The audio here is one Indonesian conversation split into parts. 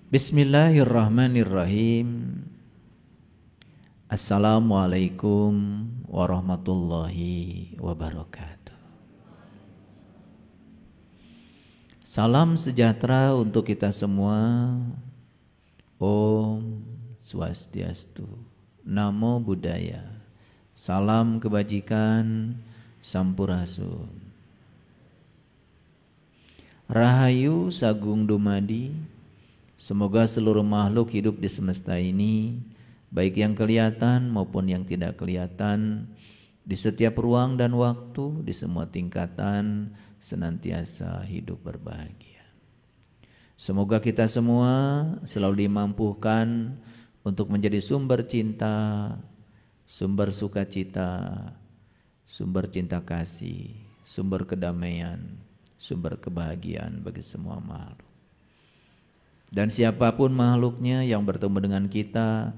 Bismillahirrahmanirrahim. Assalamualaikum warahmatullahi wabarakatuh. Salam sejahtera untuk kita semua. Om Swastiastu, Namo Buddhaya, salam kebajikan, Sampurasun. Rahayu Sagung Dumadi. Semoga seluruh makhluk hidup di semesta ini, baik yang kelihatan maupun yang tidak kelihatan, di setiap ruang dan waktu, di semua tingkatan, senantiasa hidup berbahagia. Semoga kita semua selalu dimampukan untuk menjadi sumber cinta, sumber sukacita, sumber cinta kasih, sumber kedamaian, sumber kebahagiaan bagi semua makhluk. Dan siapapun makhluknya yang bertemu dengan kita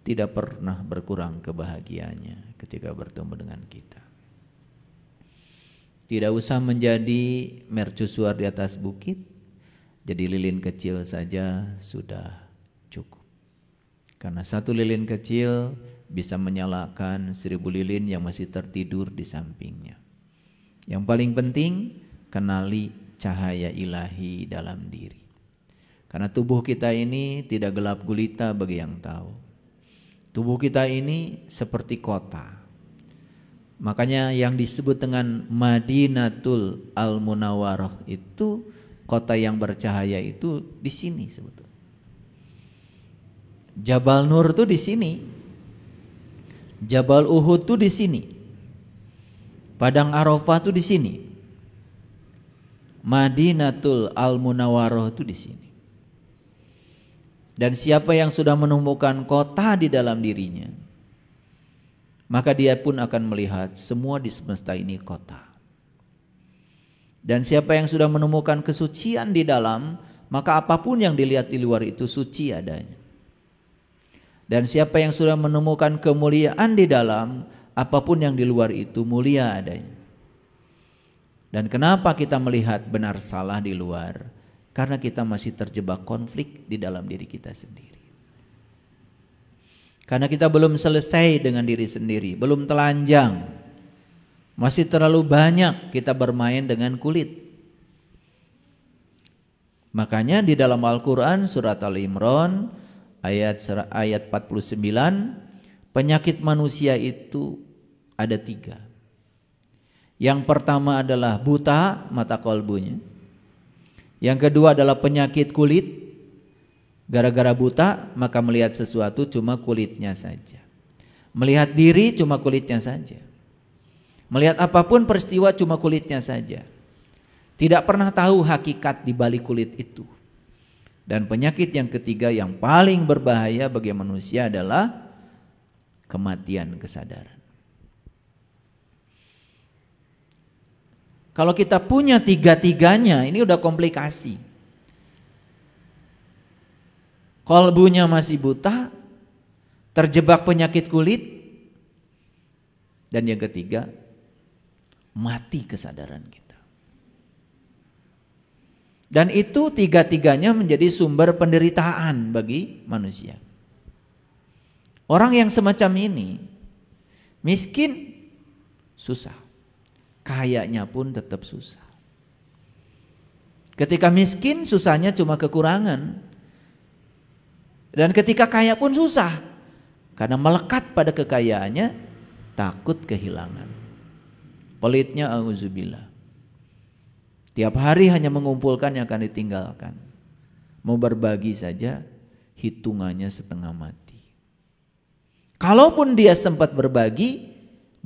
tidak pernah berkurang kebahagiaannya ketika bertemu dengan kita. Tidak usah menjadi mercusuar di atas bukit, jadi lilin kecil saja sudah cukup. Karena satu lilin kecil bisa menyalakan 1000 lilin yang masih tertidur di sampingnya. Yang paling penting, kenali cahaya ilahi dalam diri. Karena tubuh kita ini tidak gelap gulita bagi yang tahu. Tubuh kita ini seperti kota. Makanya yang disebut dengan Madinatul Al-Munawwarah itu kota yang bercahaya itu di sini sebetulnya. Jabal Nur itu di sini. Jabal Uhud itu di sini. Padang Arafah itu di sini. Madinatul Al-Munawwarah itu di sini. Dan siapa yang sudah menemukan kota di dalam dirinya, maka dia pun akan melihat semua di semesta ini kota. Dan siapa yang sudah menemukan kesucian di dalam, maka apapun yang dilihat di luar itu suci adanya. Dan siapa yang sudah menemukan kemuliaan di dalam, apapun yang di luar itu mulia adanya. Dan kenapa kita melihat benar salah di luar? Karena kita masih terjebak konflik di dalam diri kita sendiri. Karena kita belum selesai dengan diri sendiri, belum telanjang. Masih terlalu banyak kita bermain dengan kulit. Makanya di dalam Al-Quran surat Al-Imran ayat 49, penyakit manusia itu ada 3. Yang pertama adalah buta mata kolbunya. Yang kedua adalah penyakit kulit. Gara-gara buta maka melihat sesuatu cuma kulitnya saja. Melihat diri cuma kulitnya saja. Melihat apapun peristiwa cuma kulitnya saja. Tidak pernah tahu hakikat di balik kulit itu. Dan penyakit yang ketiga yang paling berbahaya bagi manusia adalah kematian kesadaran. Kalau kita punya 3-tiganya, ini udah komplikasi. Kolbunya masih buta, terjebak penyakit kulit, dan yang ketiga, mati kesadaran kita. Dan itu 3-tiganya menjadi sumber penderitaan bagi manusia. Orang yang semacam ini, miskin, susah. Kayanya pun tetap susah. Ketika miskin susahnya cuma kekurangan. Dan ketika kaya pun susah. Karena melekat pada kekayaannya takut kehilangan. Pelitnya auzubillah. Tiap hari hanya mengumpulkan yang akan ditinggalkan. Mau berbagi saja hitungannya setengah mati. Kalaupun dia sempat berbagi,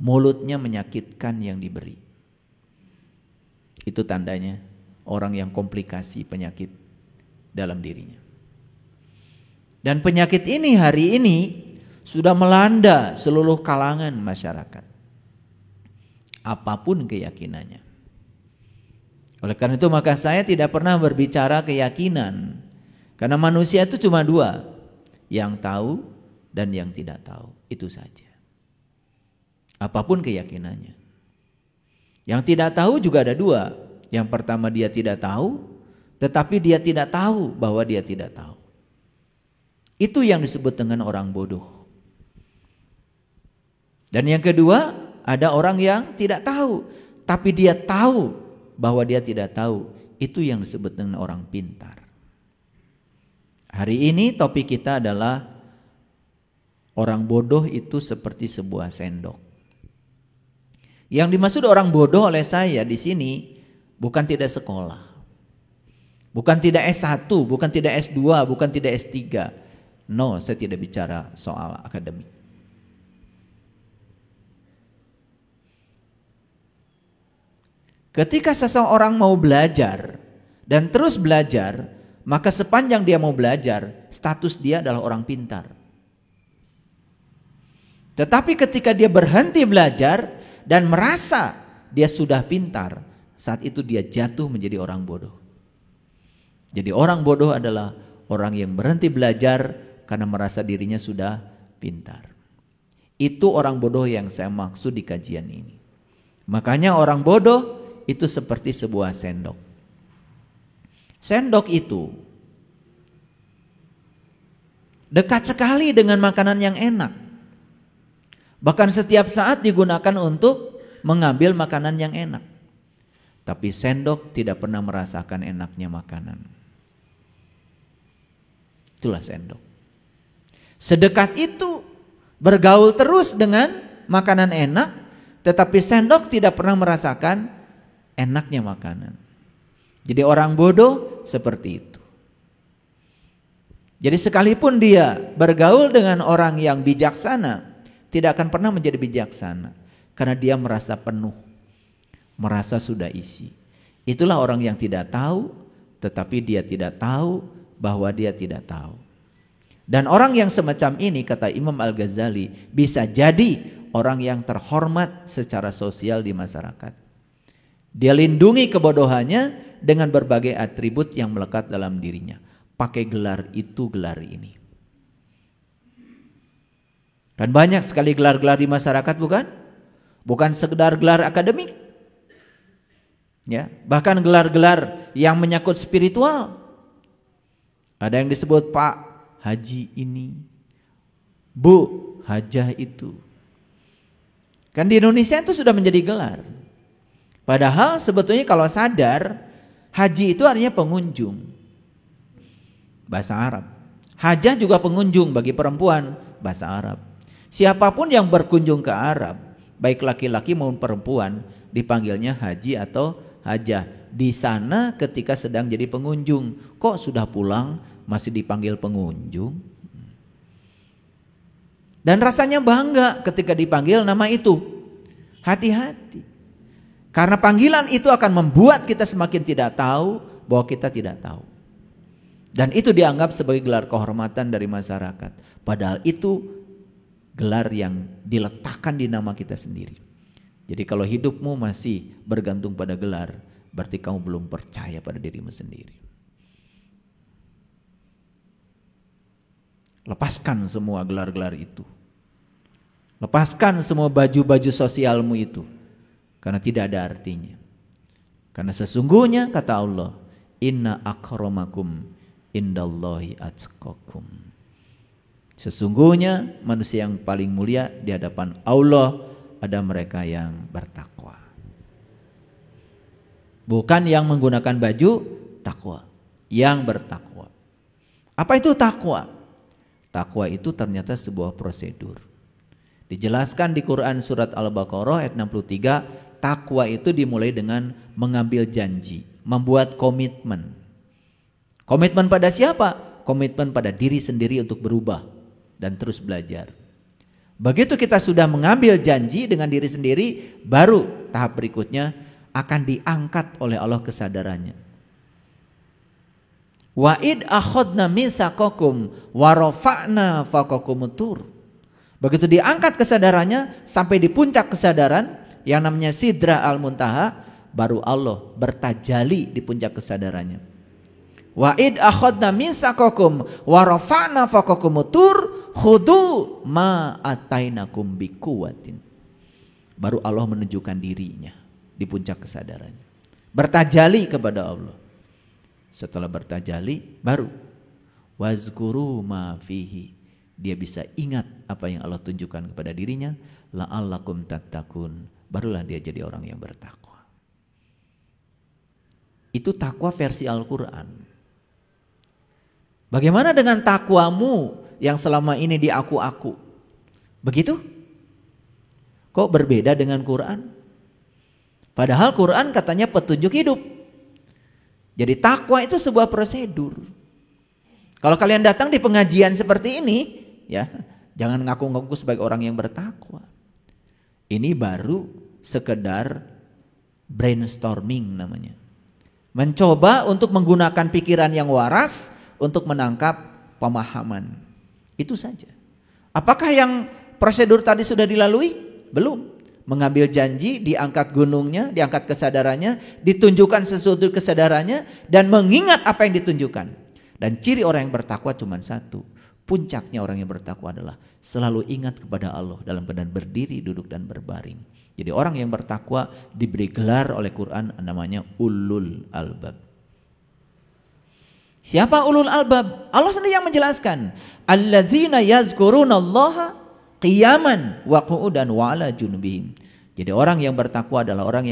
mulutnya menyakitkan yang diberi. Itu tandanya orang yang komplikasi penyakit dalam dirinya. Dan penyakit ini hari ini sudah melanda seluruh kalangan masyarakat. Apapun keyakinannya. Oleh karena itu maka saya tidak pernah berbicara keyakinan. Karena manusia itu cuma 2. Yang tahu dan yang tidak tahu. Itu saja. Apapun keyakinannya. Yang tidak tahu juga ada 2. Yang pertama dia tidak tahu, tetapi dia tidak tahu bahwa dia tidak tahu. Itu yang disebut dengan orang bodoh. Dan yang kedua, ada orang yang tidak tahu, tapi dia tahu bahwa dia tidak tahu. Itu yang disebut dengan orang pintar. Hari ini topik kita adalah orang bodoh itu seperti sebuah sendok. Yang dimaksud orang bodoh oleh saya di sini bukan tidak sekolah, bukan tidak S1, bukan tidak S2, bukan tidak S3. No, saya tidak bicara soal akademik. Ketika seseorang mau belajar dan terus belajar, maka sepanjang dia mau belajar, status dia adalah orang pintar. Tetapi ketika dia berhenti belajar dan merasa dia sudah pintar, saat itu dia jatuh menjadi orang bodoh. Jadi orang bodoh adalah orang yang berhenti belajar karena merasa dirinya sudah pintar. Itu orang bodoh yang saya maksud di kajian ini. Makanya orang bodoh itu seperti sebuah sendok. Sendok itu dekat sekali dengan makanan yang enak. Bahkan setiap saat digunakan untuk mengambil makanan yang enak. Tapi sendok tidak pernah merasakan enaknya makanan. Itulah sendok. Sedekat itu bergaul terus dengan makanan enak, tetapi sendok tidak pernah merasakan enaknya makanan. Jadi orang bodoh seperti itu. Jadi sekalipun dia bergaul dengan orang yang bijaksana, tidak akan pernah menjadi bijaksana karena dia merasa penuh, merasa sudah isi. Itulah orang yang tidak tahu, tetapi dia tidak tahu bahwa dia tidak tahu. Dan orang yang semacam ini, kata Imam Al-Ghazali, bisa jadi orang yang terhormat secara sosial di masyarakat. Dia lindungi kebodohannya dengan berbagai atribut yang melekat dalam dirinya. Pakai gelar itu, gelar ini. Dan banyak sekali gelar-gelar di masyarakat, bukan? Bukan sekedar gelar akademik. Ya, bahkan gelar-gelar yang menyangkut spiritual. Ada yang disebut Pak Haji ini, Bu Hajah itu. Kan di Indonesia itu sudah menjadi gelar. Padahal sebetulnya kalau sadar, haji itu artinya pengunjung. Bahasa Arab. Hajah juga pengunjung bagi perempuan, bahasa Arab. Siapapun yang berkunjung ke Arab, baik laki-laki maupun perempuan, dipanggilnya haji atau hajah. Di sana ketika sedang jadi pengunjung. Kok sudah pulang masih dipanggil pengunjung? Dan rasanya bangga ketika dipanggil nama itu. Hati-hati. Karena panggilan itu akan membuat kita semakin tidak tahu bahwa kita tidak tahu. Dan itu dianggap sebagai gelar kehormatan dari masyarakat. Padahal itu gelar yang diletakkan di nama kita sendiri. Jadi kalau hidupmu masih bergantung pada gelar, berarti kamu belum percaya pada dirimu sendiri. Lepaskan semua gelar-gelar itu. Lepaskan semua baju-baju sosialmu itu. Karena tidak ada artinya. Karena sesungguhnya kata Allah, inna akramakum indallahi atqakum. Sesungguhnya manusia yang paling mulia di hadapan Allah ada mereka yang bertakwa. Bukan yang menggunakan baju takwa, yang bertakwa. Apa itu takwa? Takwa itu ternyata sebuah prosedur. Dijelaskan di Quran surat Al-Baqarah ayat 63, takwa itu dimulai dengan mengambil janji, membuat komitmen. Komitmen pada siapa? Komitmen pada diri sendiri untuk berubah dan terus belajar. Begitu kita sudah mengambil janji dengan diri sendiri, baru tahap berikutnya akan diangkat oleh Allah kesadarannya. Wa id akhadna mitsaqakum wa rafa'na fawqakumut tur. Begitu diangkat kesadarannya sampai di puncak kesadaran yang namanya Sidra Al-Muntaha, baru Allah bertajali di puncak kesadarannya. Wa id akhadna mitsaqakum wa rafa'na fawqakumut tur khudu ma atainakum biquwatin. Baru Allah menunjukkan dirinya di puncak kesadarannya. Bertajali kepada Allah. Setelah bertajali baru wazkuru ma fihi. Dia bisa ingat apa yang Allah tunjukkan kepada dirinya, la'allakum tattaqun. Barulah dia jadi orang yang bertakwa. Itu takwa versi Al-Quran. Bagaimana dengan takwamu yang selama ini di aku-aku? Begitu? Kok berbeda dengan Quran? Padahal Quran katanya petunjuk hidup. Jadi takwa itu sebuah prosedur. Kalau kalian datang di pengajian seperti ini, ya, jangan ngaku-ngaku sebagai orang yang bertakwa. Ini baru sekedar brainstorming namanya. Mencoba untuk menggunakan pikiran yang waras untuk menangkap pemahaman. Itu saja. Apakah yang prosedur tadi sudah dilalui? Belum. Mengambil janji, diangkat gunungnya, diangkat kesadarannya, ditunjukkan sesuatu kesadarannya, dan mengingat apa yang ditunjukkan. Dan ciri orang yang bertakwa cuma satu. Puncaknya orang yang bertakwa adalah selalu ingat kepada Allah dalam keadaan berdiri, duduk, dan berbaring. Jadi orang yang bertakwa diberi gelar oleh Quran namanya ulul albab. Siapa ulul albab? Allah sendiri yang menjelaskan. Alladzina yazkurunallaha qiyaman wa qu'udan wa ala junubihim. Jadi orang yang bertakwa adalah orang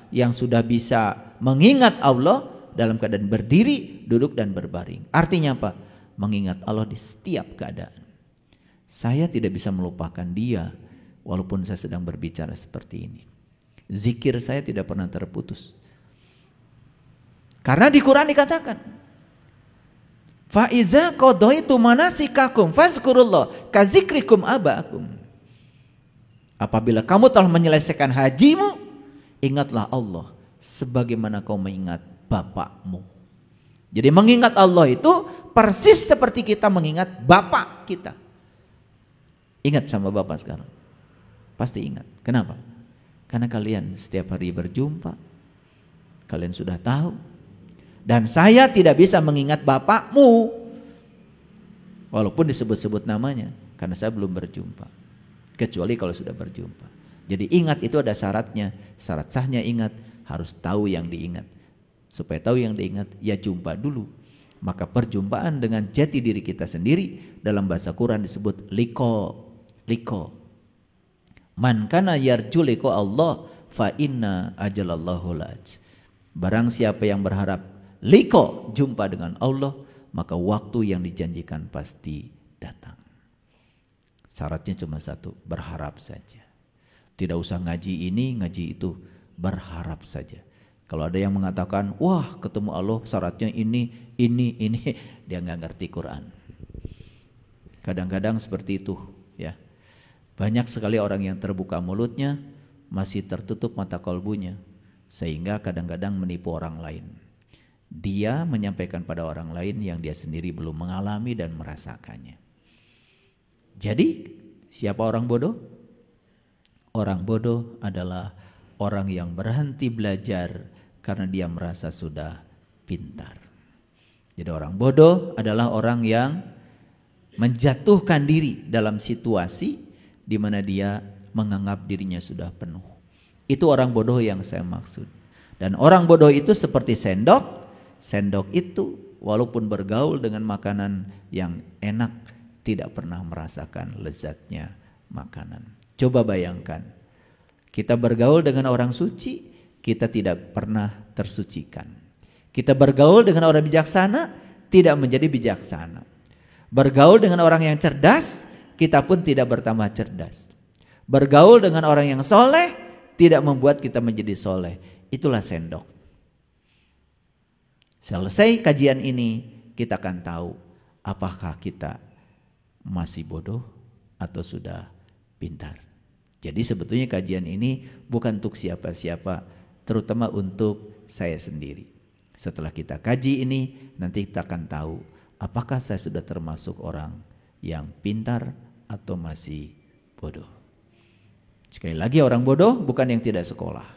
yang sudah bisa mengingat Allah dalam keadaan berdiri, duduk, dan berbaring. Artinya apa? Mengingat Allah di setiap keadaan. Saya tidak bisa melupakan Dia walaupun saya sedang berbicara seperti ini. Zikir saya tidak pernah terputus. Karena di Quran dikatakan, fa iza qadaitu manasikakum fazkurullah kazikrikum abaakum. Apabila kamu telah menyelesaikan hajimu, ingatlah Allah sebagaimana kau mengingat bapakmu. Jadi mengingat Allah itu persis seperti kita mengingat bapak kita. Ingat sama bapak sekarang. Pasti ingat. Kenapa? Karena kalian setiap hari berjumpa. Kalian sudah tahu. Dan saya tidak bisa mengingat bapakmu walaupun disebut-sebut namanya, karena saya belum berjumpa. Kecuali kalau sudah berjumpa. Jadi ingat itu ada syaratnya. Syarat sahnya ingat harus tahu yang diingat. Supaya tahu yang diingat, ya jumpa dulu. Maka perjumpaan dengan jati diri kita sendiri dalam bahasa Quran disebut liko. Man kana yarju liko Allah fa inna ajalallahu laj. Barang siapa yang berharap liko, jumpa dengan Allah, maka waktu yang dijanjikan pasti datang. Syaratnya cuma satu, berharap saja. Tidak usah ngaji ini, ngaji itu, berharap saja. Kalau ada yang mengatakan, wah ketemu Allah syaratnya ini, dia nggak ngerti Quran. Kadang-kadang seperti itu, ya. Banyak sekali orang yang terbuka mulutnya, masih tertutup mata kolbunya, sehingga kadang-kadang menipu orang lain. Dia menyampaikan pada orang lain yang dia sendiri belum mengalami dan merasakannya. Jadi siapa orang bodoh? Orang bodoh adalah orang yang berhenti belajar karena dia merasa sudah pintar. Jadi orang bodoh adalah orang yang menjatuhkan diri dalam situasi di mana dia menganggap dirinya sudah penuh. Itu orang bodoh yang saya maksud. Dan orang bodoh itu seperti sendok. Sendok itu walaupun bergaul dengan makanan yang enak, tidak pernah merasakan lezatnya makanan. Coba bayangkan, kita bergaul dengan orang suci, kita tidak pernah tersucikan. Kita bergaul dengan orang bijaksana, tidak menjadi bijaksana. Bergaul dengan orang yang cerdas, kita pun tidak bertambah cerdas. Bergaul dengan orang yang soleh, tidak membuat kita menjadi soleh. Itulah sendok. Selesai kajian ini, kita akan tahu apakah kita masih bodoh atau sudah pintar. Jadi sebetulnya kajian ini bukan untuk siapa-siapa, terutama untuk saya sendiri. Setelah kita kaji ini, nanti kita akan tahu apakah saya sudah termasuk orang yang pintar atau masih bodoh. Sekali lagi, orang bodoh bukan yang tidak sekolah,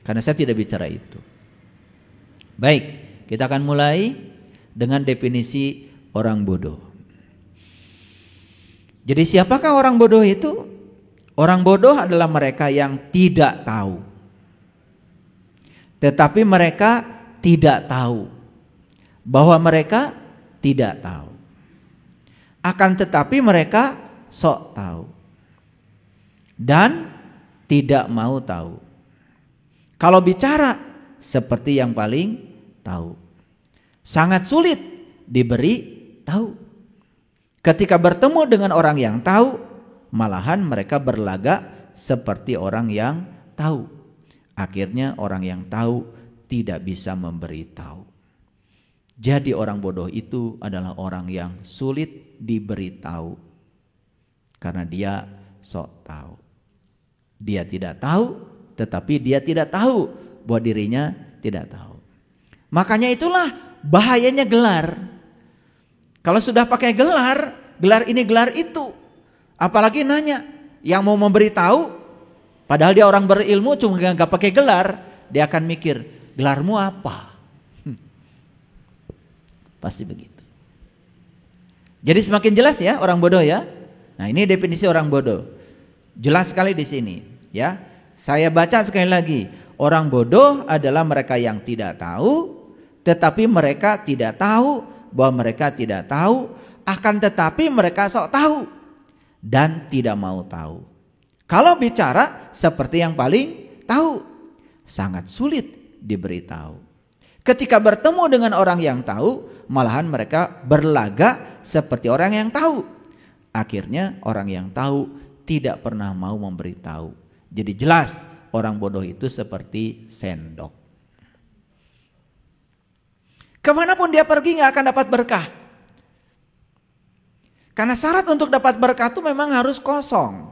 karena saya tidak bicara itu. Baik, kita akan mulai dengan definisi orang bodoh. Jadi siapakah orang bodoh itu? Orang bodoh adalah mereka yang tidak tahu. Tetapi mereka tidak tahu bahwa mereka tidak tahu. Akan tetapi mereka sok tahu dan tidak mau tahu. Kalau bicara seperti yang paling tahu. Sangat sulit diberi tahu. Ketika bertemu dengan orang yang tahu, malahan mereka berlagak seperti orang yang tahu. Akhirnya orang yang tahu tidak bisa memberi tahu. Jadi orang bodoh itu adalah orang yang sulit diberi tahu. Karena dia sok tahu. Dia tidak tahu, tetapi dia tidak tahu bahwa dirinya tidak tahu. Makanya itulah bahayanya gelar. Kalau sudah pakai gelar, gelar ini gelar itu, apalagi nanya, yang mau memberi tahu, padahal dia orang berilmu cuma nggak pakai gelar, dia akan mikir, gelarmu apa? Pasti begitu. Jadi semakin jelas ya orang bodoh ya. Nah ini definisi orang bodoh. Jelas sekali di sini ya. Saya baca sekali lagi. Orang bodoh adalah mereka yang tidak tahu, tetapi mereka tidak tahu bahwa mereka tidak tahu, akan tetapi mereka sok tahu dan tidak mau tahu. Kalau bicara seperti yang paling tahu, sangat sulit diberitahu. Ketika bertemu dengan orang yang tahu, malahan mereka berlagak seperti orang yang tahu. Akhirnya orang yang tahu tidak pernah mau memberitahu. Jadi jelas orang bodoh itu seperti sendok. Kemanapun dia pergi gak akan dapat berkah. Karena syarat untuk dapat berkah itu memang harus kosong.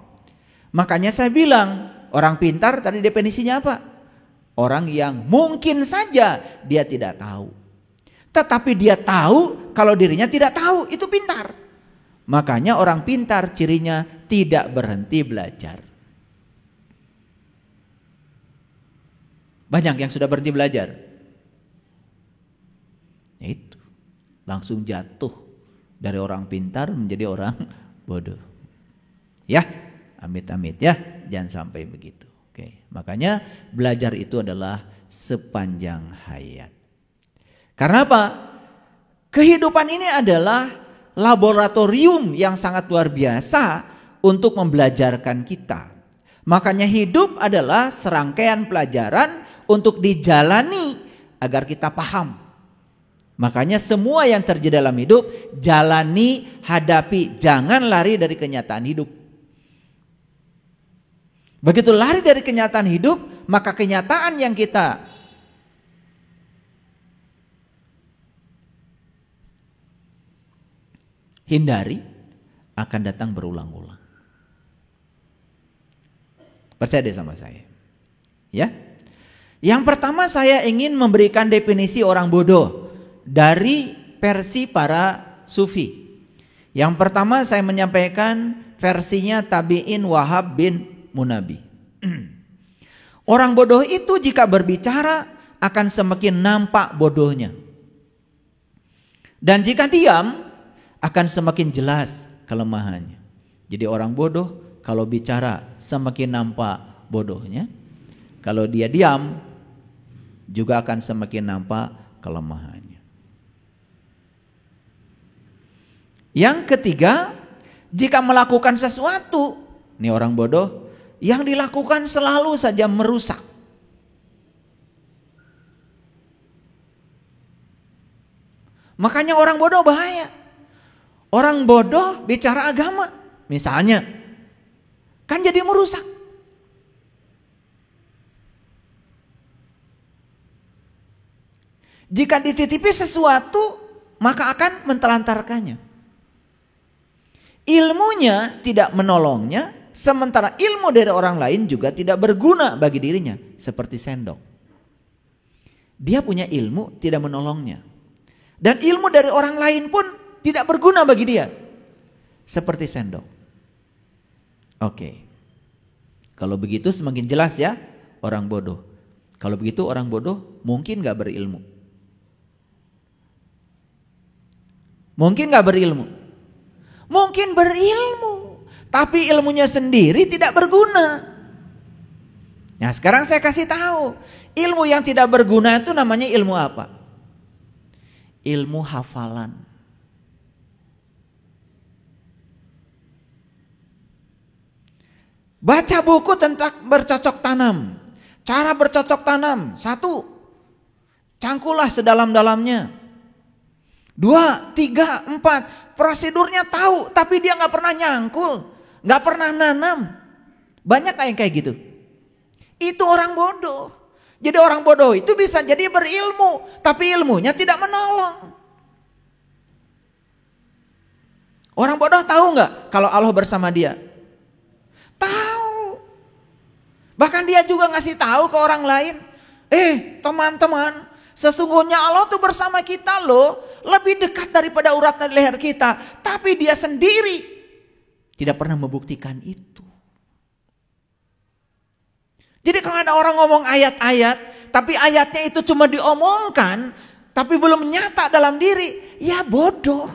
Makanya saya bilang orang pintar tadi definisinya apa? Orang yang mungkin saja dia tidak tahu. Tetapi dia tahu kalau dirinya tidak tahu, itu pintar. Makanya orang pintar cirinya tidak berhenti belajar. Banyak yang sudah berhenti belajar. Itu langsung jatuh dari orang pintar menjadi orang bodoh. Ya, amit-amit ya, jangan sampai begitu. Oke, makanya belajar itu adalah sepanjang hayat. Karena apa? Kehidupan ini adalah laboratorium yang sangat luar biasa untuk membelajarkan kita. Makanya hidup adalah serangkaian pelajaran untuk dijalani agar kita paham. Makanya semua yang terjadi dalam hidup jalani, hadapi, jangan lari dari kenyataan hidup. Begitu lari dari kenyataan hidup, maka kenyataan yang kita hindari akan datang berulang-ulang. Percaya deh sama saya. Ya. Yang pertama saya ingin memberikan definisi orang bodoh dari versi para sufi. Yang pertama saya menyampaikan versinya Tabi'in Wahab bin Munabi. Orang bodoh itu jika berbicara akan semakin nampak bodohnya. Dan jika diam akan semakin jelas kelemahannya. Jadi orang bodoh kalau bicara semakin nampak bodohnya. Kalau dia diam juga akan semakin nampak kelemahannya. Yang ketiga, jika melakukan sesuatu, ini orang bodoh, yang dilakukan selalu saja merusak. Makanya orang bodoh bahaya. Orang bodoh bicara agama, misalnya, kan jadi merusak. Jika dititipi sesuatu, maka akan mentelantarkannya. Ilmunya tidak menolongnya, sementara ilmu dari orang lain juga tidak berguna bagi dirinya, seperti sendok. Dia punya ilmu tidak menolongnya. Dan ilmu dari orang lain pun tidak berguna bagi dia, seperti sendok. Oke. Kalau begitu semakin jelas ya orang bodoh. Kalau begitu orang bodoh mungkin gak berilmu. Mungkin gak berilmu. Mungkin berilmu, tapi ilmunya sendiri tidak berguna. Nah sekarang saya kasih tahu, ilmu yang tidak berguna itu namanya ilmu apa? Ilmu hafalan. Baca buku tentang bercocok tanam. Cara bercocok tanam. 1, cangkullah sedalam-dalamnya. 2, 3, 4, prosedurnya tahu, tapi dia gak pernah nyangkul, gak pernah nanam. Banyak yang kayak gitu. Itu orang bodoh. Jadi orang bodoh itu bisa jadi berilmu, tapi ilmunya tidak menolong. Orang bodoh tahu gak kalau Allah bersama dia? Tahu. Bahkan dia juga ngasih tahu ke orang lain. Teman-teman, sesungguhnya Allah tuh bersama kita loh. Lebih dekat daripada urat di leher kita. Tapi dia sendiri tidak pernah membuktikan itu. Jadi kalau ada orang ngomong ayat-ayat, tapi ayatnya itu cuma diomongkan, tapi belum nyata dalam diri, ya bodoh.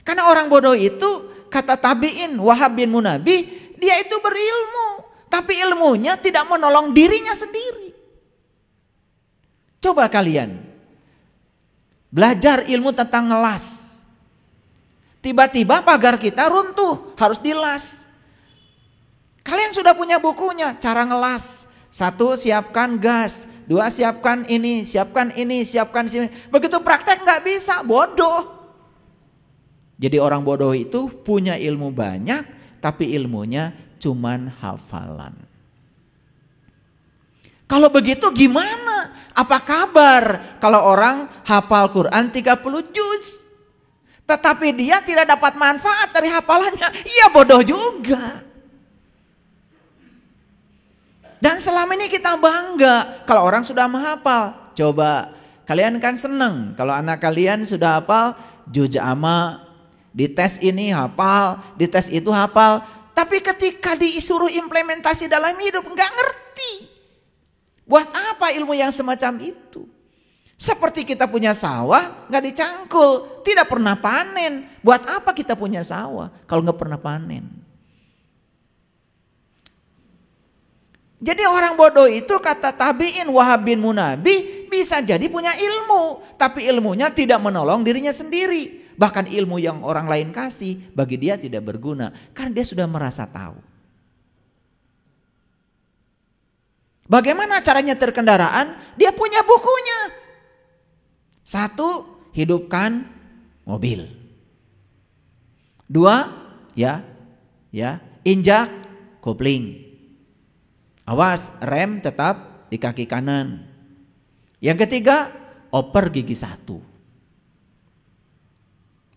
Karena orang bodoh itu, kata tabi'in Wahab bin Munabbih, dia itu berilmu, tapi ilmunya tidak menolong dirinya sendiri. Coba kalian belajar ilmu tentang ngelas. Tiba-tiba pagar kita runtuh, harus dilas. Kalian sudah punya bukunya, cara ngelas. 1, siapkan gas. 2, siapkan ini, siapkan ini, siapkan sini. Begitu praktek gak bisa, bodoh. Jadi orang bodoh itu punya ilmu banyak, tapi ilmunya cuman hafalan. Kalau begitu gimana? Apa kabar kalau orang hafal Quran 30 juz, tetapi dia tidak dapat manfaat dari hafalannya? Iya bodoh juga. Dan selama ini kita bangga kalau orang sudah menghafal. Coba kalian kan seneng kalau anak kalian sudah hafal juz amma. Di tes ini hafal, di tes itu hafal. Tapi ketika disuruh implementasi dalam hidup gak ngerti. Buat apa ilmu yang semacam itu? Seperti kita punya sawah gak dicangkul, tidak pernah panen. Buat apa kita punya sawah kalau gak pernah panen? Jadi orang bodoh itu, kata tabi'in Wahab bin Munabbih, bisa jadi punya ilmu, tapi ilmunya tidak menolong dirinya sendiri. Bahkan ilmu yang orang lain kasih bagi dia tidak berguna karena dia sudah merasa tahu. Bagaimana caranya nyetir kendaraan? Dia punya bukunya. 1, hidupkan mobil. 2, injak kopling. Awas, rem tetap di kaki kanan. Yang ketiga, oper gigi 1.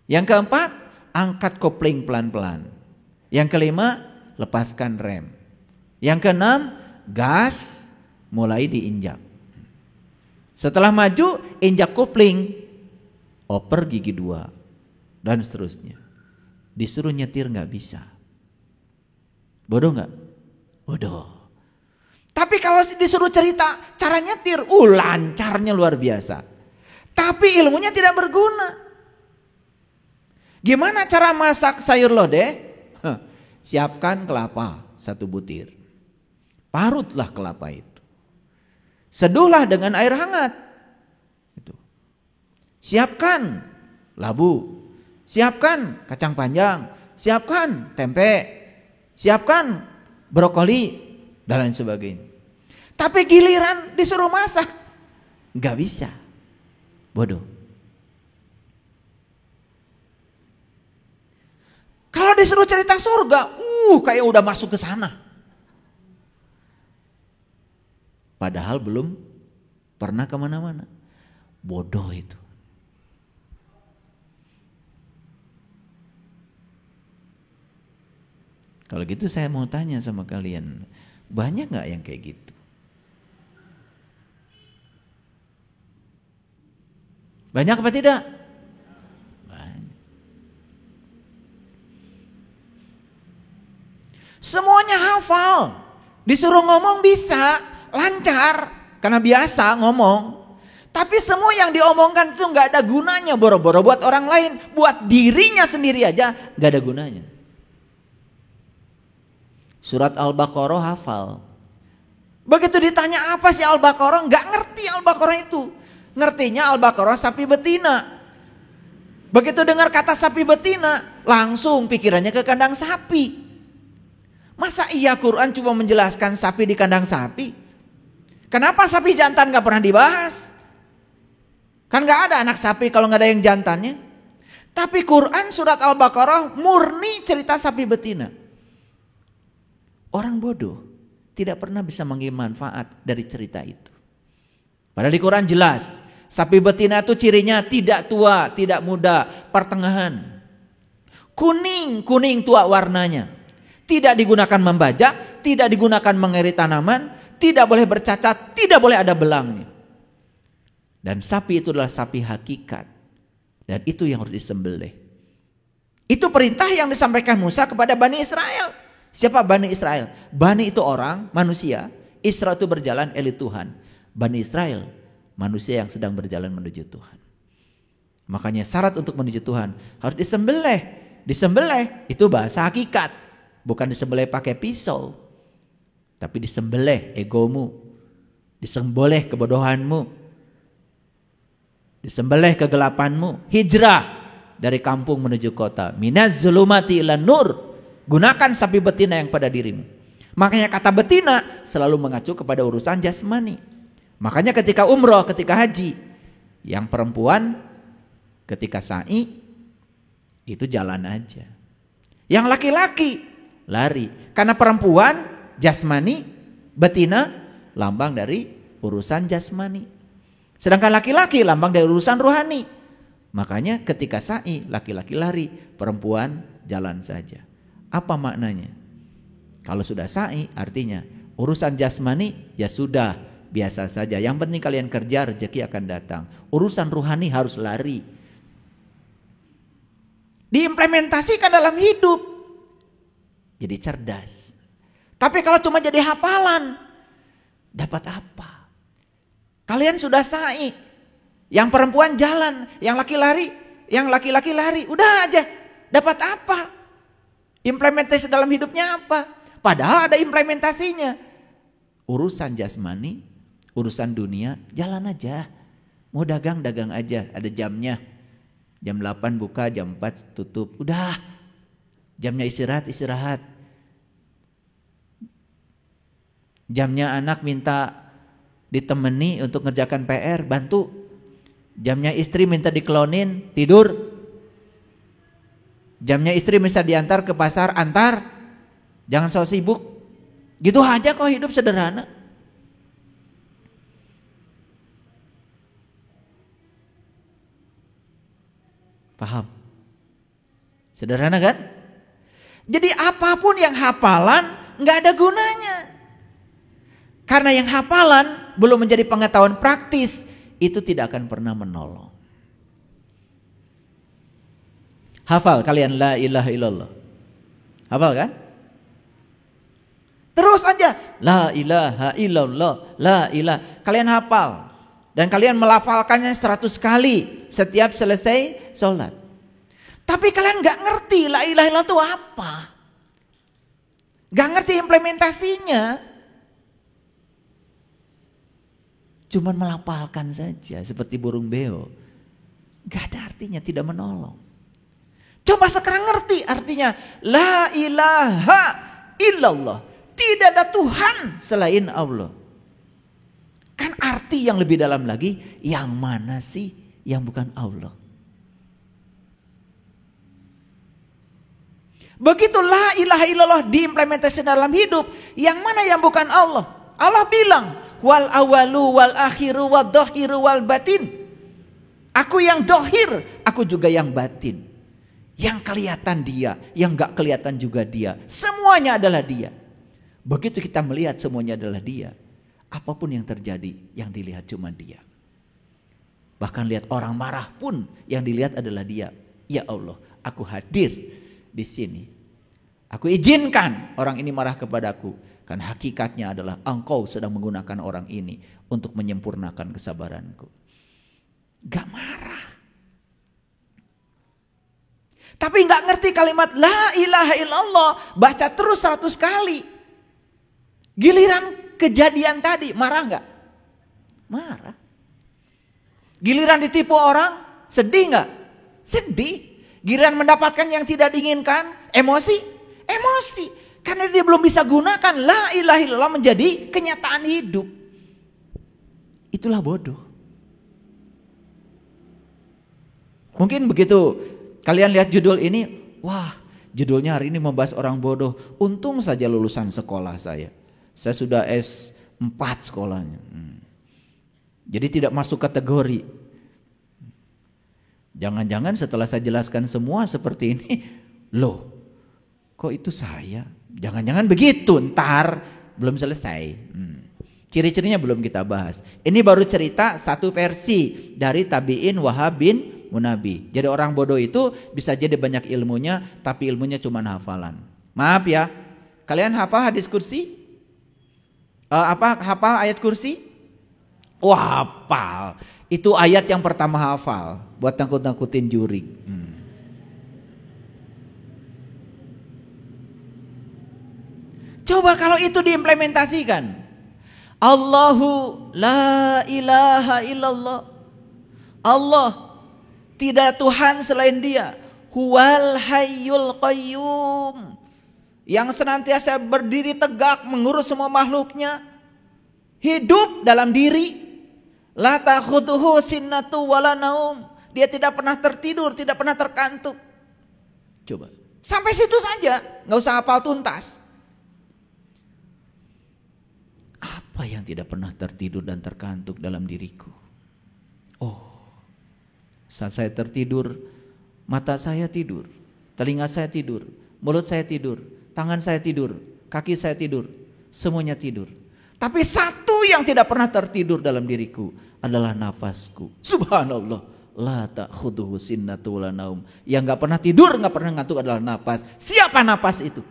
Yang keempat, angkat kopling pelan-pelan. Yang kelima, lepaskan rem. Yang keenam, gas mulai diinjak. Setelah maju, injak kopling, oper gigi 2, dan seterusnya. Disuruh nyetir gak bisa. Bodoh gak? Bodoh. Tapi kalau disuruh cerita cara nyetir, lancarnya luar biasa. Tapi ilmunya tidak berguna. Gimana cara masak sayur lodeh? Siapkan kelapa 1 butir. Parutlah kelapa itu. Seduhlah dengan air hangat. Siapkan labu. Siapkan kacang panjang. Siapkan tempe. Siapkan brokoli. Dan lain sebagainya. Tapi giliran disuruh masak, gak bisa. Bodoh. Kalau disuruh cerita surga, kayak udah masuk ke sana. Padahal belum pernah kemana-mana. Bodoh itu. Kalau gitu saya mau tanya sama kalian, banyak gak yang kayak gitu? Banyak apa tidak? Semuanya hafal, disuruh ngomong bisa, lancar, karena biasa ngomong. Tapi semua yang diomongkan itu gak ada gunanya, boro-boro buat orang lain, buat dirinya sendiri aja gak ada gunanya. Surat Al-Baqarah hafal. Begitu ditanya apa sih Al-Baqarah, gak ngerti Al-Baqarah itu. Ngertinya Al-Baqarah sapi betina. Begitu dengar kata sapi betina, langsung pikirannya ke kandang sapi. Masa iya Quran cuma menjelaskan sapi di kandang sapi? Kenapa sapi jantan gak pernah dibahas? Kan gak ada anak sapi kalau gak ada yang jantannya. Tapi Quran surat Al-Baqarah murni cerita sapi betina. Orang bodoh tidak pernah bisa mengambil manfaat dari cerita itu. Padahal di Quran jelas, sapi betina itu cirinya tidak tua, tidak muda, pertengahan. Kuning tua warnanya. Tidak digunakan membajak, tidak digunakan mengeri tanaman, tidak boleh bercacat, tidak boleh ada belangnya. Dan sapi itu adalah sapi hakikat. Dan itu yang harus disembelih. Itu perintah yang disampaikan Musa kepada Bani Israel. Siapa Bani Israel? Bani itu orang, manusia. Isra itu berjalan, elit Tuhan. Bani Israel, manusia yang sedang berjalan menuju Tuhan. Makanya syarat untuk menuju Tuhan harus disembelih. Disembelih itu bahasa hakikat. Bukan disembelih pakai pisau. Tapi disembelih egomu. Disembelih kebodohanmu. Disembelih kegelapanmu. Hijrah dari kampung menuju kota. Minaz zulumati ilan nur. Gunakan sapi betina yang pada dirimu. Makanya kata betina selalu mengacu kepada urusan jasmani. Makanya ketika umroh, ketika haji, yang perempuan ketika sa'i itu jalan aja. Yang laki-laki lari. Karena perempuan jasmani, betina lambang dari urusan jasmani. Sedangkan laki-laki lambang dari urusan rohani. Makanya ketika sa'i, laki-laki lari, perempuan jalan saja. Apa maknanya? Kalau sudah sa'i artinya urusan jasmani ya sudah biasa saja. Yang penting kalian kerja, rezeki akan datang. Urusan rohani harus lari. Diimplementasikan dalam hidup. Jadi cerdas. Tapi kalau cuma jadi hafalan, dapat apa? Kalian sudah sa'i, yang perempuan jalan, yang laki-laki lari, udah aja, dapat apa? Implementasi dalam hidupnya apa? Padahal ada implementasinya. Urusan jasmani, urusan dunia, jalan aja. Mau dagang, dagang aja, ada jamnya. Jam 8 buka, jam 4 tutup, udah. Jamnya istirahat, istirahat. Jamnya anak minta ditemani untuk ngerjakan PR, bantu. Jamnya istri minta diklonin, tidur. Jamnya istri bisa diantar ke pasar, antar. Jangan so sibuk. Gitu aja kok hidup sederhana. Paham? Sederhana kan? Jadi apapun yang hafalan nggak ada gunanya. Karena yang hafalan belum menjadi pengetahuan praktis, itu tidak akan pernah menolong. Hafal kalian la ilaha illallah. Hafal kan? Terus aja la ilaha illallah, la ilaha. Kalian hafal dan kalian melafalkannya 100 kali setiap selesai sholat. Tapi kalian gak ngerti la ilaha illallah itu apa. Gak ngerti implementasinya. Cuman melafalkan saja seperti burung beo. Gak ada artinya, tidak menolong. Coba sekarang ngerti artinya la ilaha illallah. Tidak ada Tuhan selain Allah. Kan arti yang lebih dalam lagi, yang mana sih yang bukan Allah? Begitu la ilaha illallah diimplementasi dalam hidup, yang mana yang bukan Allah? Allah bilang, wal awalu wal akhiru wal dohiru wal batin. Aku yang dohir, aku juga yang batin. Yang kelihatan dia, yang gak kelihatan juga dia. Semuanya adalah dia. Begitu kita melihat semuanya adalah dia, apapun yang terjadi, yang dilihat cuma dia. Bahkan lihat orang marah pun yang dilihat adalah dia. Ya Allah, aku hadir di sini. Aku izinkan orang ini marah kepadaku. Karena hakikatnya adalah engkau sedang menggunakan orang ini untuk menyempurnakan kesabaranku. Gak marah. Tapi gak ngerti kalimat la ilaha illallah. Baca terus 100 kali. Giliran kejadian tadi, marah gak? Marah. Giliran ditipu orang, sedih gak? sedih. Giliran mendapatkan yang tidak diinginkan, emosi. Karena dia belum bisa gunakan la ilaha illallah menjadi kenyataan hidup. Itulah bodoh. Mungkin begitu kalian lihat judul ini, wah, judulnya hari ini membahas orang bodoh. Untung saja lulusan sekolah saya. Saya sudah S4 sekolahnya. Jadi tidak masuk kategori. Jangan-jangan setelah saya jelaskan semua seperti ini, loh, kok itu saya? Jangan-jangan begitu, ntar belum selesai. Ciri-cirinya belum kita bahas. Ini baru cerita satu versi dari tabi'in Wahab bin Munabi. Jadi orang bodoh itu bisa jadi banyak ilmunya, tapi ilmunya cuma hafalan. Maaf ya, kalian hafal hadis kursi? Hafal ayat kursi? Wah, hafal. Itu ayat yang pertama hafal buat nakut-nakutin jurig. Coba kalau itu diimplementasikan. Allahu la ilaha illallah. Allah, tidak Tuhan selain Dia. Huwal hayyul qayyum. Yang senantiasa berdiri tegak mengurus semua makhluknya. Hidup dalam diri. La ta'khudhuhu sinnatu wala naum. Dia tidak pernah tertidur, tidak pernah terkantuk. Coba. Sampai situ saja, enggak usah hafal tuntas. Apa yang tidak pernah tertidur dan terkantuk dalam diriku? Oh, saat saya tertidur, mata saya tidur, telinga saya tidur, mulut saya tidur, tangan saya tidur, kaki saya tidur, semuanya tidur. Tapi satu yang tidak pernah tertidur dalam diriku adalah nafasku. Subhanallah, la ta'khudhuhu sinnatu wala naum. Yang enggak pernah tidur, enggak pernah ngantuk adalah nafas. Siapa nafas itu?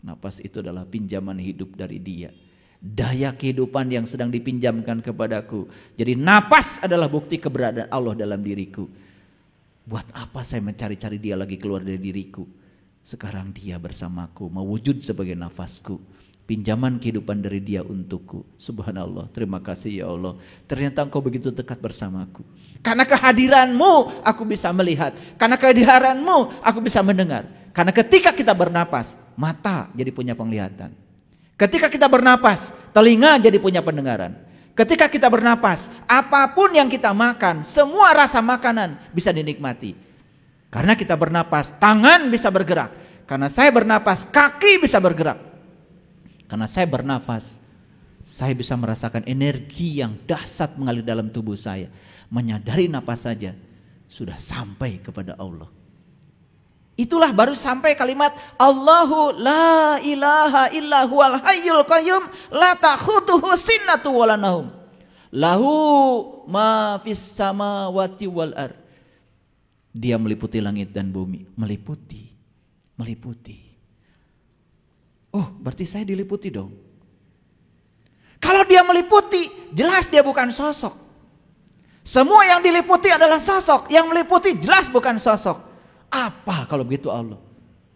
Napas itu adalah pinjaman hidup dari Dia. Daya kehidupan yang sedang dipinjamkan kepadaku. Jadi napas adalah bukti keberadaan Allah dalam diriku. Buat apa saya mencari-cari Dia lagi keluar dari diriku? Sekarang Dia bersamaku, mewujud sebagai nafasku. Pinjaman kehidupan dari Dia untukku. Subhanallah, terima kasih ya Allah. Ternyata Engkau begitu dekat bersamaku. Karena kehadiran-Mu aku bisa melihat. Karena kehadiran-Mu aku bisa mendengar. Karena ketika kita bernapas, mata jadi punya penglihatan. Ketika kita bernapas, telinga jadi punya pendengaran. Ketika kita bernapas, apapun yang kita makan, semua rasa makanan bisa dinikmati. Karena kita bernapas, tangan bisa bergerak. Karena saya bernapas, kaki bisa bergerak. Karena saya bernapas, saya bisa merasakan energi yang dahsyat mengalir dalam tubuh saya. Menyadari napas saja, sudah sampai kepada Allah. Itulah baru sampai kalimat Allahu la ilaha illa huwal hayyul qayyum la ta'khudhuhu sinnatu wala naum. Lahu ma fis samawati wal ard. Dia meliputi langit dan bumi, meliputi. Oh, berarti saya diliputi dong. Kalau Dia meliputi, jelas Dia bukan sosok. Semua yang diliputi adalah sosok, yang meliputi jelas bukan sosok. Apa kalau begitu Allah?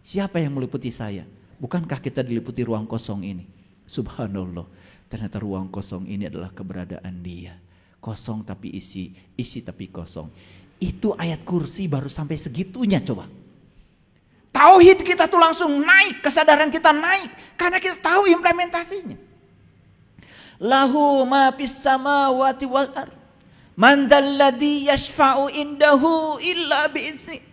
Siapa yang meliputi saya? Bukankah kita diliputi ruang kosong ini? Subhanallah, ternyata ruang kosong ini adalah keberadaan Dia. Kosong tapi isi, isi tapi kosong. Itu ayat kursi baru sampai segitunya coba. Tauhid kita tuh langsung naik, kesadaran kita naik. Karena kita tahu implementasinya. Lahu ma fis samawati wal ard. Man dzalladzi yashfa'u indahu illa bi'izni.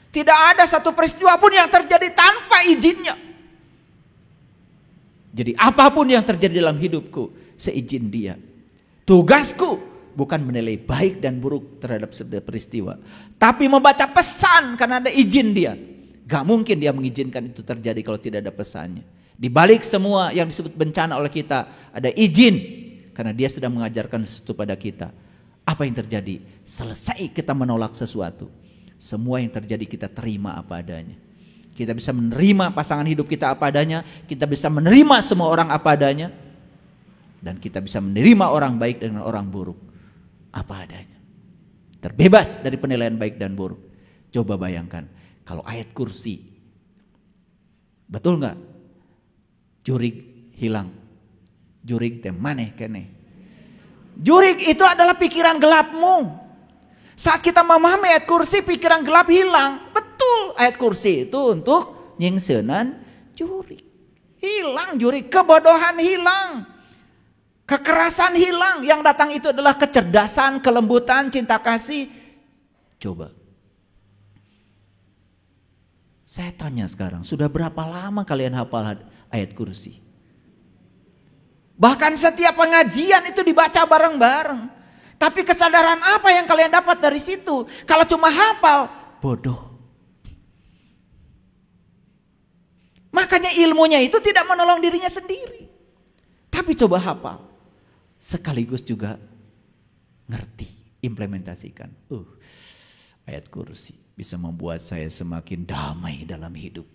Tidak ada satu peristiwa pun yang terjadi tanpa izinnya. Jadi apapun yang terjadi dalam hidupku, seizin Dia. Tugasku bukan menilai baik dan buruk terhadap setiap peristiwa, tapi membaca pesan karena ada izin Dia. Gak mungkin Dia mengizinkan itu terjadi kalau tidak ada pesannya. Di balik semua yang disebut bencana oleh kita, ada izin karena Dia sedang mengajarkan sesuatu pada kita. Apa yang terjadi? Selesai kita menolak sesuatu. Semua yang terjadi kita terima apa adanya. Kita bisa menerima pasangan hidup kita apa adanya. Kita bisa menerima semua orang apa adanya. Dan kita bisa menerima orang baik dengan orang buruk apa adanya. Terbebas dari penilaian baik dan buruk. Coba bayangkan kalau ayat kursi. Betul gak? Jurig hilang. Jurig teh maneh keneh. Jurig itu adalah pikiran gelapmu. Saat kita memahami ayat kursi, pikiran gelap hilang. Betul, ayat kursi itu untuk nyingsenan juri. Hilang juri, kebodohan hilang. Kekerasan hilang, yang datang itu adalah kecerdasan, kelembutan, cinta kasih. Coba. Saya tanya sekarang, sudah berapa lama kalian hafal ayat kursi? Bahkan setiap pengajian itu dibaca bareng-bareng. Tapi kesadaran apa yang kalian dapat dari situ? Kalau cuma hafal, bodoh. Makanya ilmunya itu tidak menolong dirinya sendiri. Tapi coba hafal. Sekaligus juga ngerti, implementasikan. Ayat kursi bisa membuat saya semakin damai dalam hidup.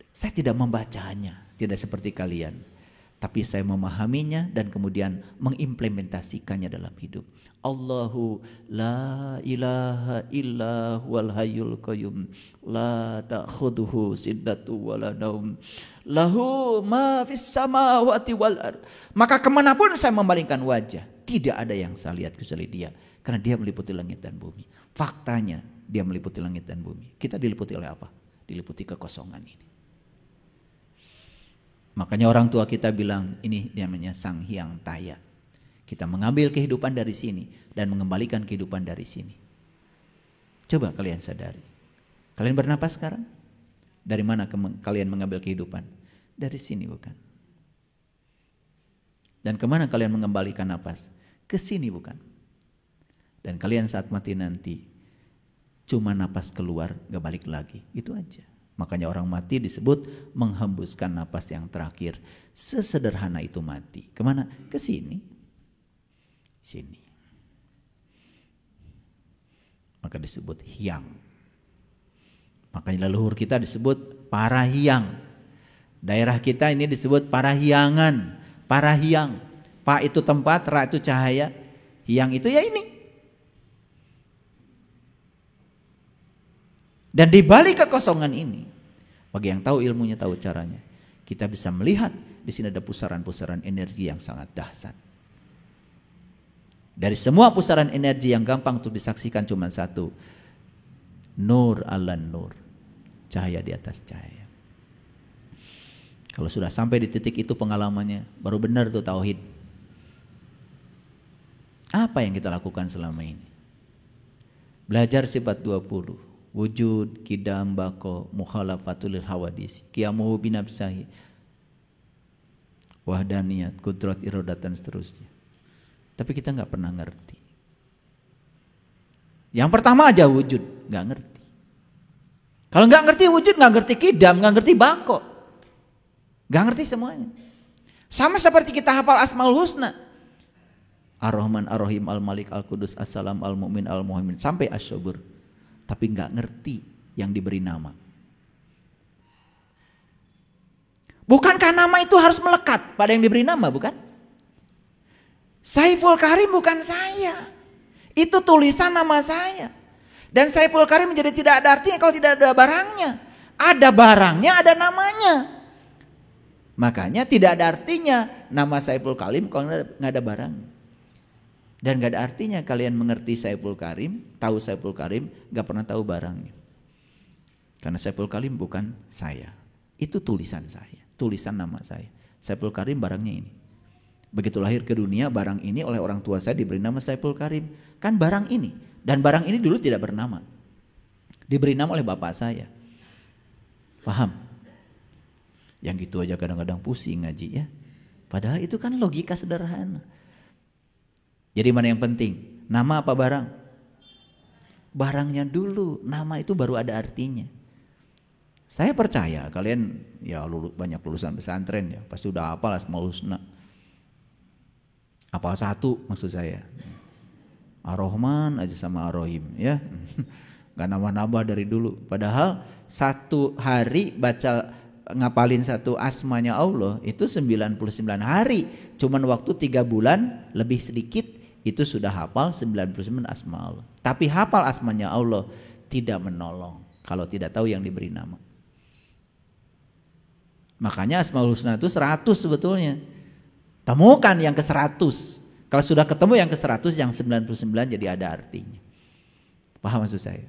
Saya tidak membacanya, tidak seperti kalian. Tapi saya memahaminya dan kemudian mengimplementasikannya dalam hidup. Allahu la ilaha illa huwal hayyul qayyum la ta'khudhuhu sinatun wala naum lahu ma fis samawati wal ard. Maka kemanapun saya memalingkan wajah, tidak ada yang saya lihat kecuali Dia, karena Dia meliputi langit dan bumi. Faktanya Dia meliputi langit dan bumi. Kita diliputi oleh apa? Diliputi kekosongan ini. Makanya orang tua kita bilang, ini namanya Sang Hyang Taya. Kita mengambil kehidupan dari sini dan mengembalikan kehidupan dari sini. Coba kalian sadari. Kalian bernapas sekarang? Dari mana kalian mengambil kehidupan? Dari sini bukan? Dan kemana kalian mengembalikan napas? Ke sini bukan? Dan kalian saat mati nanti, cuma napas keluar, gak balik lagi. Itu aja. Makanya orang mati disebut menghembuskan napas yang terakhir. Sesederhana itu mati. Kemana? Ke sini. Sini. Maka disebut hyang. Makanya leluhur kita disebut para hyang. Daerah kita ini disebut para hyangan. Para hyang. Pa itu tempat, ra itu cahaya. Hyang itu ya ini. Dan di balik kekosongan ini, bagi yang tahu ilmunya, tahu caranya, kita bisa melihat di sini ada pusaran-pusaran energi yang sangat dahsyat. Dari semua pusaran energi yang gampang untuk disaksikan cuma satu, nur ala nur, cahaya di atas cahaya. Kalau sudah sampai di titik itu pengalamannya, baru benar tuh tauhid. Apa yang kita lakukan selama ini? Belajar sifat 20. Wujud, kidam, bako, mukhalafatul hawadis, qiyamuhu binafsahi, wahdaniyat, kudrat, iradat, dan seterusnya. Tapi kita gak pernah ngerti. Yang pertama aja wujud, gak ngerti. Kalau gak ngerti wujud, gak ngerti kidam, gak ngerti bako, gak ngerti semuanya. Sama seperti kita hafal Asmaul Husna, Ar-Rahman, Ar-Rahim, Al-Malik, Al-Qudus, As-Salam, Al-Mu'min, Al-Muhaimin, sampai Asy-Syabur. Tapi nggak ngerti yang diberi nama. Bukankah nama itu harus melekat pada yang diberi nama, bukan? Saiful Karim bukan saya. Itu tulisan nama saya. Dan Saiful Karim menjadi tidak ada artinya kalau tidak ada barangnya. Ada barangnya, ada namanya. Makanya tidak ada artinya nama Saiful Karim kalau nggak ada barang. Dan gak ada artinya kalian mengerti Saiful Karim, tahu Saiful Karim, gak pernah tahu barangnya. Karena Saiful Karim bukan saya. Itu tulisan saya, tulisan nama saya. Saiful Karim barangnya ini. Begitu lahir ke dunia, barang ini oleh orang tua saya diberi nama Saiful Karim. Kan barang ini. Dan barang ini dulu tidak bernama. Diberi nama oleh bapak saya. Paham? Yang gitu aja kadang-kadang pusing ngaji ya. Padahal itu kan logika sederhana. Jadi mana yang penting? Nama apa barang? Barangnya dulu, nama itu baru ada artinya. Saya percaya kalian ya banyak lulusan pesantren ya, pasti udah hafal Asmaul Husna. Hafal satu maksud saya. Ar-Rahman aja sama Ar-Rahim ya. Gak nambah-nambah dari dulu. Padahal satu hari baca ngapalin satu asmanya Allah itu 99 hari. Cuman waktu 3 bulan lebih sedikit. Itu sudah hafal 99 asma Allah. Tapi hafal asmanya Allah tidak menolong kalau tidak tahu yang diberi nama. Makanya Asmaul Husna itu 100 sebetulnya. Temukan yang ke 100. Kalau sudah ketemu yang ke 100, yang 99 jadi ada artinya. Paham maksud saya?